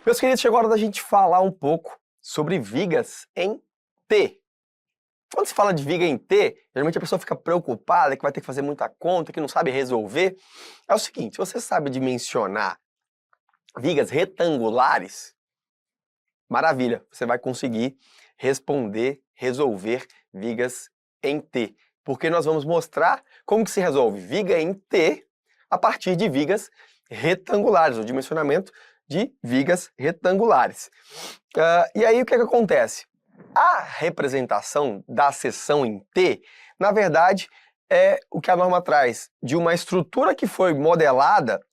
Meus queridos, chegou a hora da gente falar um pouco sobre vigas em T. Quando se fala de viga em T, geralmente a pessoa fica preocupada que vai ter que fazer muita conta, que não sabe resolver. É o seguinte, se você sabe dimensionar vigas retangulares, maravilha, você vai conseguir resolver vigas em T. Porque nós vamos mostrar como que se resolve viga em T a partir de vigas retangulares, o dimensionamento de vigas retangulares. E aí o que é que acontece? A representação da seção em T, na verdade, é o que a norma traz, de uma estrutura que foi modelada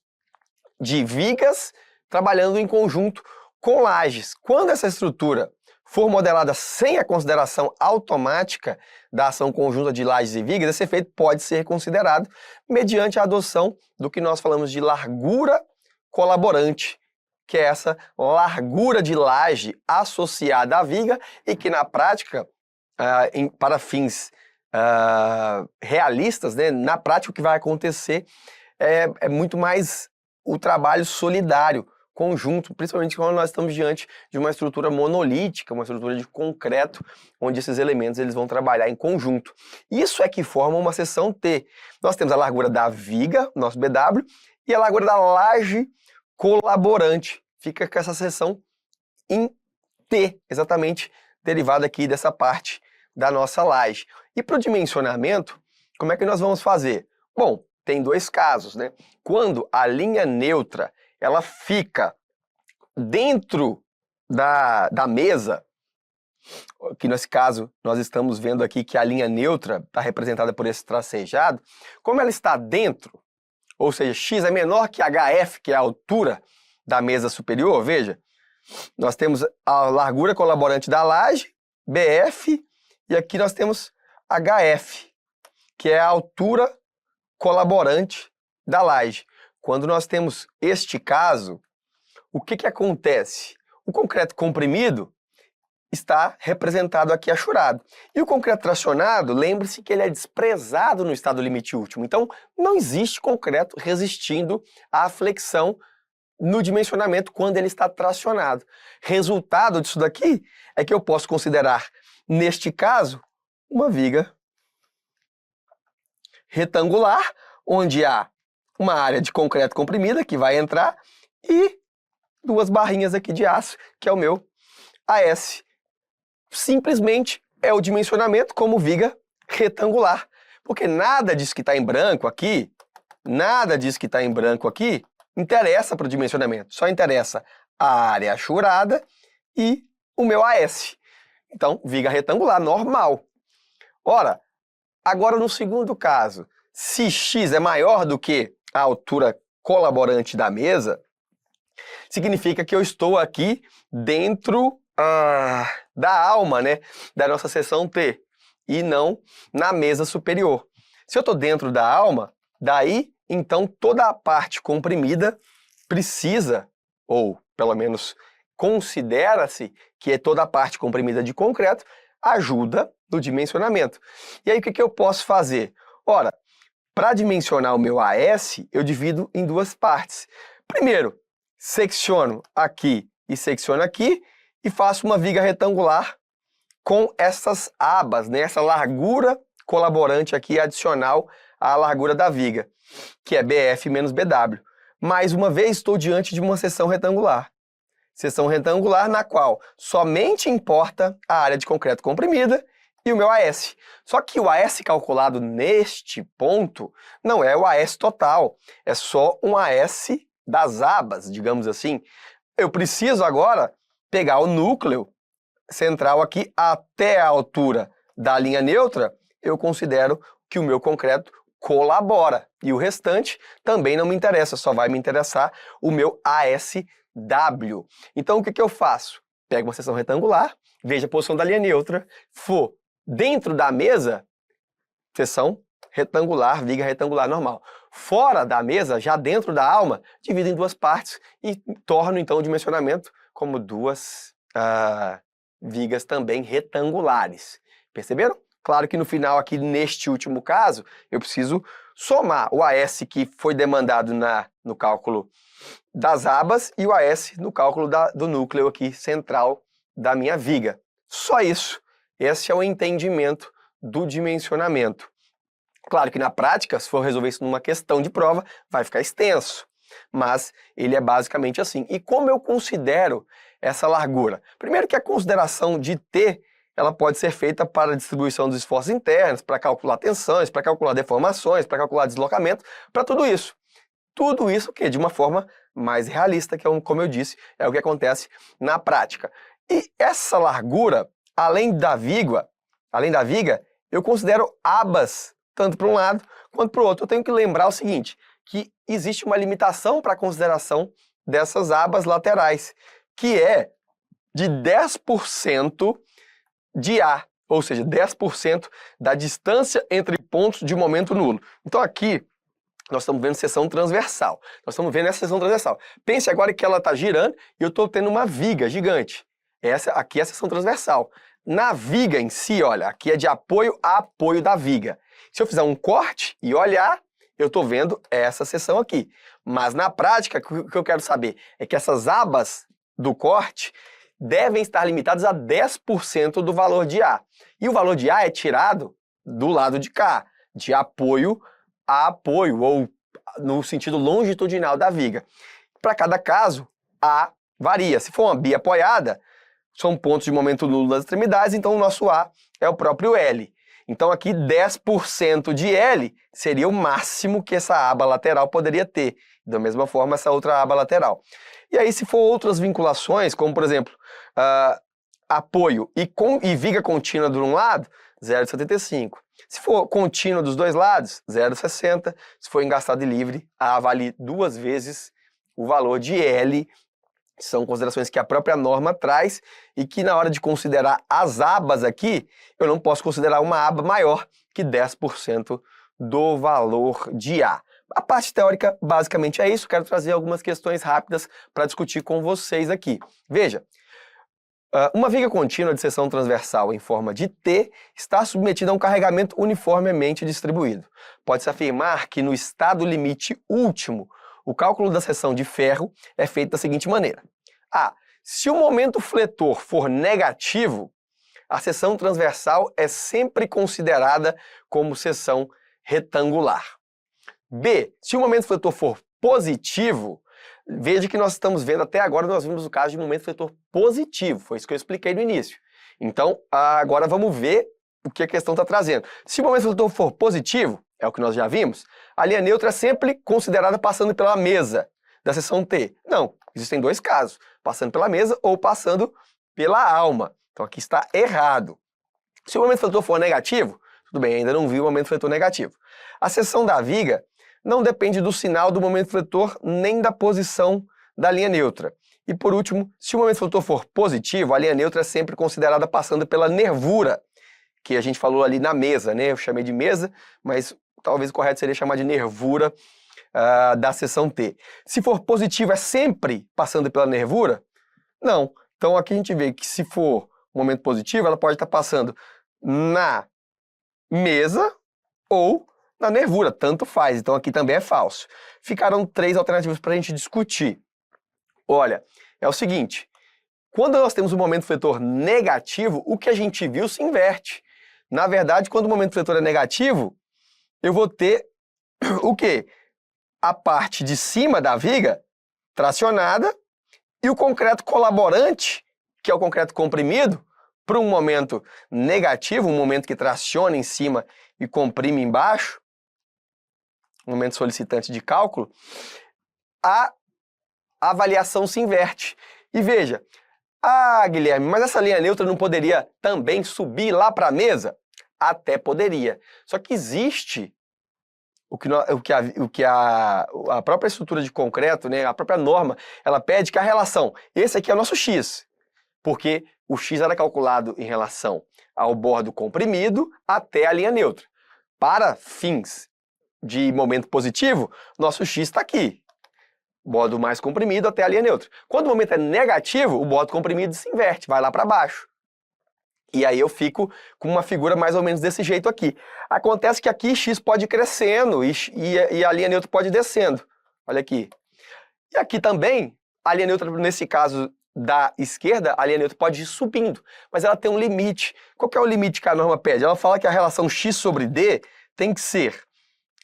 de vigas trabalhando em conjunto com lajes. Quando essa estrutura for modelada sem a consideração automática da ação conjunta de lajes e vigas, esse efeito pode ser considerado mediante a adoção do que nós falamos de largura colaborante, que é essa largura de laje associada à viga e que na prática, para fins realistas, né, na prática o que vai acontecer é muito mais o trabalho solidário, conjunto, principalmente quando nós estamos diante de uma estrutura monolítica, uma estrutura de concreto, onde esses elementos eles vão trabalhar em conjunto. Isso é que forma uma seção T. Nós temos a largura da viga, nosso BW, e a largura da laje colaborante. Fica com essa seção em T, exatamente derivada aqui dessa parte da nossa laje. E para o dimensionamento, como é que nós vamos fazer? Bom, tem dois casos, né? Quando a linha neutra ela fica dentro da mesa, que nesse caso nós estamos vendo aqui que a linha neutra está representada por esse tracejado, como ela está dentro, ou seja, x é menor que HF, que é a altura da mesa superior, veja, nós temos a largura colaborante da laje, BF, e aqui nós temos HF, que é a altura colaborante da laje. Quando nós temos este caso, o que acontece? O concreto comprimido está representado aqui achurado. E o concreto tracionado, lembre-se que ele é desprezado no estado limite último. Então, não existe concreto resistindo à flexão no dimensionamento quando ele está tracionado. Resultado disso daqui é que eu posso considerar, neste caso, uma viga retangular, onde há uma área de concreto comprimida que vai entrar e duas barrinhas aqui de aço, que é o meu AS. Simplesmente é o dimensionamento como viga retangular, porque nada disso que está em branco aqui, interessa para o dimensionamento, só interessa a área achurada e o meu AS. Então, viga retangular, normal. Ora, agora no segundo caso, se x é maior do que a altura colaborante da mesa, significa que eu estou aqui dentro da alma, né, da nossa seção T, e não na mesa superior. Se eu estou dentro da alma, daí, então, toda a parte comprimida precisa, ou pelo menos considera-se que é toda a parte comprimida de concreto, ajuda no dimensionamento. E aí, o que eu posso fazer? Ora, para dimensionar o meu AS, eu divido em duas partes. Primeiro, secciono aqui e secciono aqui e faço uma viga retangular com essas abas, né? Essa largura colaborante aqui adicional à largura da viga, que é BF menos BW. Mais uma vez, estou diante de uma seção retangular. Seção retangular na qual somente importa a área de concreto comprimida e o meu AS. Só que o AS calculado neste ponto não é o AS total, é só um AS das abas, digamos assim. Eu preciso agora pegar o núcleo central aqui até a altura da linha neutra, eu considero que o meu concreto colabora. E o restante também não me interessa, só vai me interessar o meu ASW. Então o que eu faço? Pego uma seção retangular, veja a posição da linha neutra, for dentro da mesa, seção retangular, viga retangular normal. Fora da mesa, já dentro da alma, divido em duas partes e torno então o dimensionamento como duas vigas também retangulares. Perceberam? Claro que no final aqui, neste último caso, eu preciso somar o AS que foi demandado no cálculo das abas e o AS no cálculo do núcleo aqui central da minha viga. Só isso. Esse é o entendimento do dimensionamento. Claro que na prática, se for resolver isso numa questão de prova, vai ficar extenso, mas ele é basicamente assim. E como eu considero essa largura? Primeiro que a consideração de T, ela pode ser feita para a distribuição dos esforços internos, para calcular tensões, para calcular deformações, para calcular deslocamento, para tudo isso. Tudo isso que de uma forma mais realista, que é, como eu disse, é o que acontece na prática. E essa largura, além da viga, eu considero abas, tanto para um lado quanto para o outro. Eu tenho que lembrar o seguinte, que existe uma limitação para a consideração dessas abas laterais, que é de 10% de A, ou seja, 10% da distância entre pontos de momento nulo. Então aqui, nós estamos vendo seção transversal. Nós estamos vendo essa seção transversal. Pense agora que ela está girando e eu estou tendo uma viga gigante. Essa aqui é a seção transversal. Na viga em si, olha, aqui é de apoio a apoio da viga. Se eu fizer um corte e olhar, eu estou vendo essa seção aqui. Mas na prática, o que eu quero saber é que essas abas do corte devem estar limitadas a 10% do valor de A. E o valor de A é tirado do lado de cá, de apoio a apoio, ou no sentido longitudinal da viga. Para cada caso, A varia. Se for uma biapoiada, são pontos de momento nulo das extremidades, então o nosso A é o próprio L. Então aqui 10% de L seria o máximo que essa aba lateral poderia ter. Da mesma forma, essa outra aba lateral. E aí, se for outras vinculações, como por exemplo, apoio e viga contínua de um lado, 0,75. Se for contínua dos dois lados, 0,60. Se for engaçado e livre, A vale 2 vezes o valor de L. São considerações que a própria norma traz e que na hora de considerar as abas aqui, eu não posso considerar uma aba maior que 10% do valor de A. A parte teórica basicamente é isso. Quero trazer algumas questões rápidas para discutir com vocês aqui. Veja, uma viga contínua de seção transversal em forma de T está submetida a um carregamento uniformemente distribuído. Pode-se afirmar que no estado limite último, o cálculo da seção de ferro é feito da seguinte maneira. A. Se o momento fletor for negativo, a seção transversal é sempre considerada como seção retangular. B. Se o momento fletor for positivo, veja que nós estamos vendo até agora, nós vimos o caso de momento fletor positivo, foi isso que eu expliquei no início. Então, agora vamos ver o que a questão está trazendo. Se o momento fletor for positivo, é o que nós já vimos, a linha neutra é sempre considerada passando pela mesa da seção T. Não, existem dois casos, passando pela mesa ou passando pela alma. Então aqui está errado. Se o momento fletor for negativo, tudo bem, ainda não vi o momento fletor negativo. A seção da viga não depende do sinal do momento fletor nem da posição da linha neutra. E por último, se o momento fletor for positivo, a linha neutra é sempre considerada passando pela nervura, que a gente falou ali na mesa, né? Eu chamei de mesa, mas talvez o correto seria chamar de nervura da seção T. Se for positivo, é sempre passando pela nervura? Não. Então aqui a gente vê que se for um momento positivo, ela pode estar passando na mesa ou na nervura, tanto faz. Então aqui também é falso. Ficaram 3 alternativas para a gente discutir. Olha, é o seguinte, quando nós temos um momento fletor negativo, o que a gente viu se inverte. Na verdade, quando o momento fletor é negativo, eu vou ter o quê? A parte de cima da viga tracionada e o concreto colaborante, que é o concreto comprimido, para um momento negativo, um momento que traciona em cima e comprime embaixo, um momento solicitante de cálculo, a avaliação se inverte. E veja, Guilherme, mas essa linha neutra não poderia também subir lá para a mesa? Até poderia. Só que existe o que a própria estrutura de concreto, né, a própria norma, ela pede que a relação, esse aqui é o nosso X, porque o X era calculado em relação ao bordo comprimido até a linha neutra. Para fins de momento positivo, nosso X está aqui, bordo mais comprimido até a linha neutra. Quando o momento é negativo, o bordo comprimido se inverte, vai lá para baixo. E aí eu fico com uma figura mais ou menos desse jeito aqui. Acontece que aqui x pode ir crescendo e a linha neutra pode ir descendo. Olha aqui. E aqui também, a linha neutra, nesse caso da esquerda, a linha neutra pode ir subindo, mas ela tem um limite. Qual que é o limite que a norma pede? Ela fala que a relação x sobre d tem que ser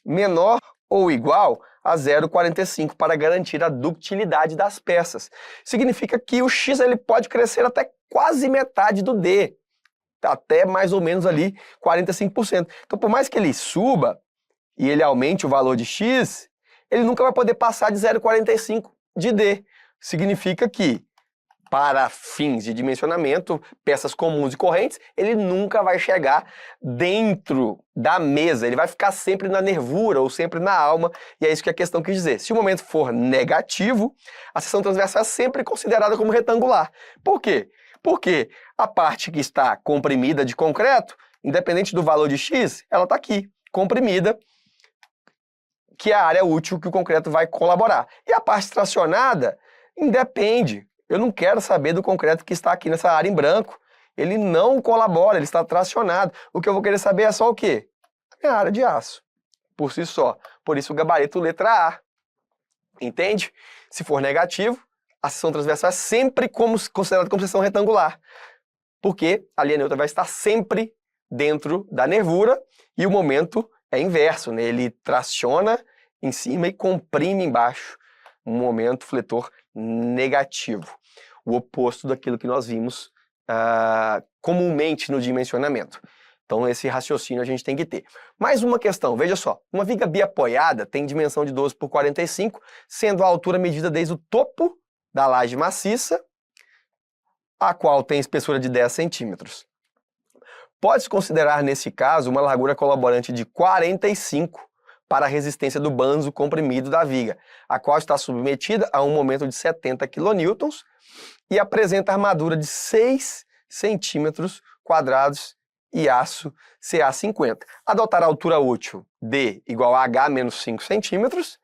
menor ou igual a 0,45 para garantir a ductilidade das peças. Significa que o x ele pode crescer até quase metade do d, até mais ou menos ali 45%. Então, por mais que ele suba e ele aumente o valor de x, ele nunca vai poder passar de 0,45 de d. Significa que, para fins de dimensionamento, peças comuns e correntes, ele nunca vai chegar dentro da mesa, ele vai ficar sempre na nervura ou sempre na alma, e é isso que a questão quis dizer. Se o momento for negativo, a seção transversal é sempre considerada como retangular. Por quê? Porque a parte que está comprimida de concreto, independente do valor de x, ela está aqui, comprimida, que é a área útil que o concreto vai colaborar. E a parte tracionada, independe. Eu não quero saber do concreto que está aqui nessa área em branco. Ele não colabora, ele está tracionado. O que eu vou querer saber é só o quê? A minha área de aço, por si só. Por isso o gabarito letra A. Entende? Se for negativo, a seção transversal é sempre considerada como seção retangular. Porque a linha neutra vai estar sempre dentro da nervura e o momento é inverso, né? Ele traciona em cima e comprime embaixo. Um momento fletor negativo. O oposto daquilo que nós vimos comumente no dimensionamento. Então esse raciocínio a gente tem que ter. Mais uma questão, veja só. Uma viga biapoiada tem dimensão de 12 por 45, sendo a altura medida desde o topo da laje maciça, a qual tem espessura de 10 centímetros. Pode-se considerar, nesse caso, uma largura colaborante de 45 para a resistência do banzo comprimido da viga, a qual está submetida a um momento de 70 kN e apresenta armadura de 6 centímetros quadrados e aço CA50. Adotar a altura útil D igual a H menos 5 centímetros.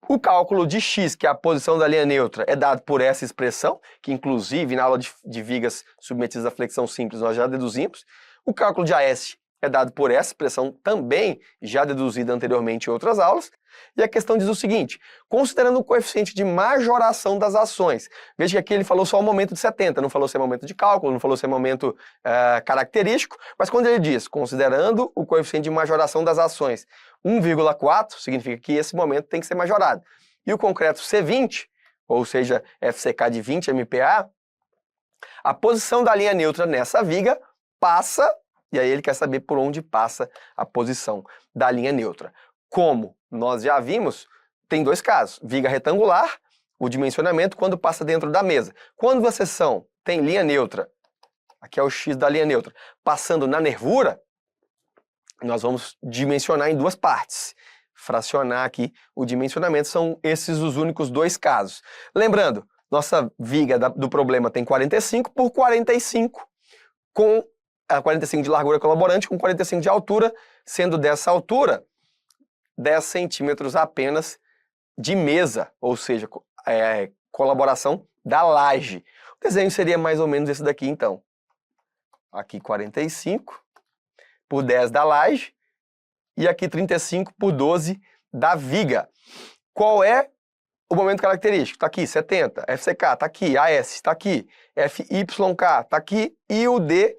O cálculo de x, que é a posição da linha neutra, é dado por essa expressão, que inclusive na aula de vigas submetidas à flexão simples nós já deduzimos. O cálculo de AS é dado por essa expressão também, já deduzida anteriormente em outras aulas. E a questão diz o seguinte: considerando o coeficiente de majoração das ações, veja que aqui ele falou só o momento de 70, não falou se é momento de cálculo, não falou se é momento característico, mas quando ele diz, considerando o coeficiente de majoração das ações 1,4, significa que esse momento tem que ser majorado. E o concreto C20, ou seja, FCK de 20 MPa, a posição da linha neutra nessa viga passa, e aí ele quer saber por onde passa a posição da linha neutra. Como nós já vimos, tem dois casos. Viga retangular, o dimensionamento quando passa dentro da mesa. Quando a seção tem linha neutra, aqui é o x da linha neutra, passando na nervura, nós vamos dimensionar em duas partes. Fracionar aqui o dimensionamento, são esses os únicos dois casos. Lembrando, nossa viga do problema tem 45 por 45, com 45 de largura colaborante com 45 de altura, sendo dessa altura 10 centímetros apenas de mesa, ou seja, colaboração da laje. O desenho seria mais ou menos esse daqui, então. Aqui 45 por 10 da laje e aqui 35 por 12 da viga. Qual é o momento característico? Está aqui, 70. FCK está aqui, AS está aqui, FYK está aqui e o D,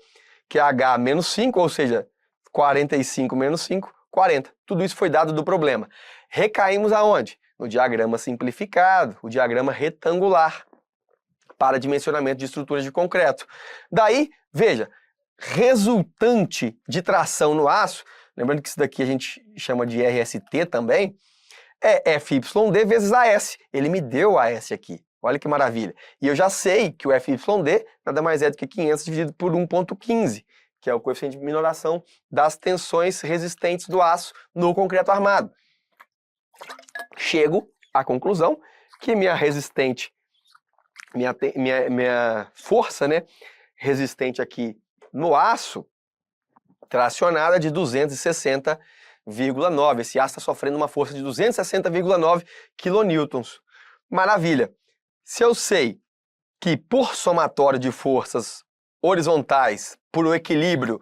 que é H menos 5, ou seja, 45 menos 5, 40. Tudo isso foi dado do problema. Recaímos aonde? No diagrama simplificado, o diagrama retangular, para dimensionamento de estruturas de concreto. Daí, veja, resultante de tração no aço, lembrando que isso daqui a gente chama de RST também, é FYD vezes AS. Ele me deu AS aqui. Olha que maravilha. E eu já sei que o FYD nada mais é do que 500 dividido por 1,15, que é o coeficiente de minoração das tensões resistentes do aço no concreto armado. Chego à conclusão que minha força, né, resistente aqui no aço, tracionada de 260,9. Esse aço está sofrendo uma força de 260,9 kN. Maravilha. Se eu sei que por somatório de forças horizontais por o equilíbrio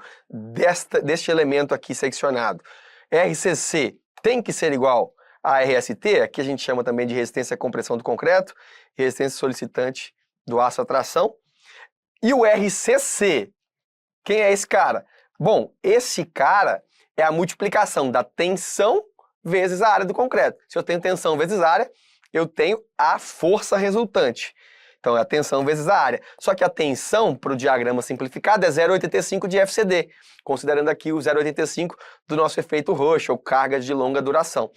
deste elemento aqui seccionado, RCC tem que ser igual a RST, aqui a gente chama também de resistência à compressão do concreto, resistência solicitante do aço à tração. E o RCC, quem é esse cara? Bom, esse cara é a multiplicação da tensão vezes a área do concreto. Se eu tenho tensão vezes área, eu tenho a força resultante. Então é a tensão vezes a área. Só que a tensão, para o diagrama simplificado, é 0,85 de FCD, considerando aqui o 0,85 do nosso efeito Rush, ou carga de longa duração.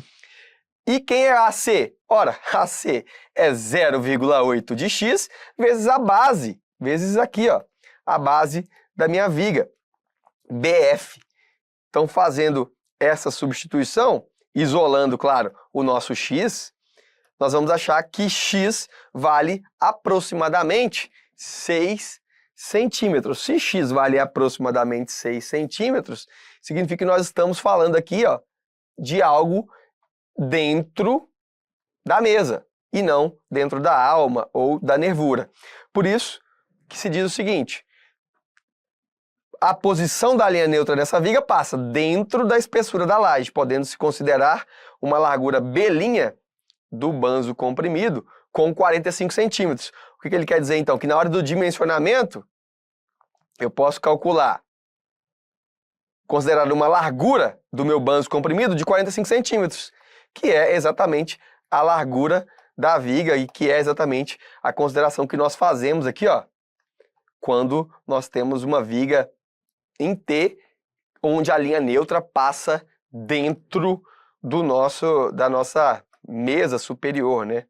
E quem é a AC? Ora, a AC é 0,8 de X vezes a base, vezes aqui, ó, a base da minha viga, BF. Então, fazendo essa substituição, isolando, claro, o nosso X, nós vamos achar que X vale aproximadamente 6 centímetros. Se X vale aproximadamente 6 centímetros, significa que nós estamos falando aqui, ó, de algo dentro da mesa e não dentro da alma ou da nervura. Por isso que se diz o seguinte: a posição da linha neutra dessa viga passa dentro da espessura da laje, podendo-se considerar uma largura B' do banzo comprimido com 45 centímetros. O que ele quer dizer, então? Que na hora do dimensionamento, eu posso calcular, considerar uma largura do meu banzo comprimido de 45 centímetros, que é exatamente a largura da viga e que é exatamente a consideração que nós fazemos aqui, ó, quando nós temos uma viga em T, onde a linha neutra passa dentro da nossa mesa superior, né?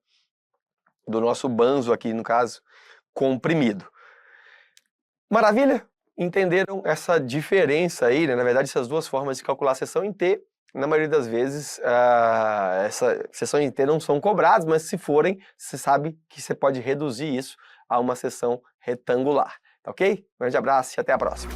Do nosso banzo aqui, no caso, comprimido. Maravilha? Entenderam essa diferença aí, né? Na verdade, essas duas formas de calcular a seção em T, na maioria das vezes, essa seção em T não são cobradas, mas se forem, você sabe que você pode reduzir isso a uma seção retangular. Tá ok? Um grande abraço e até a próxima.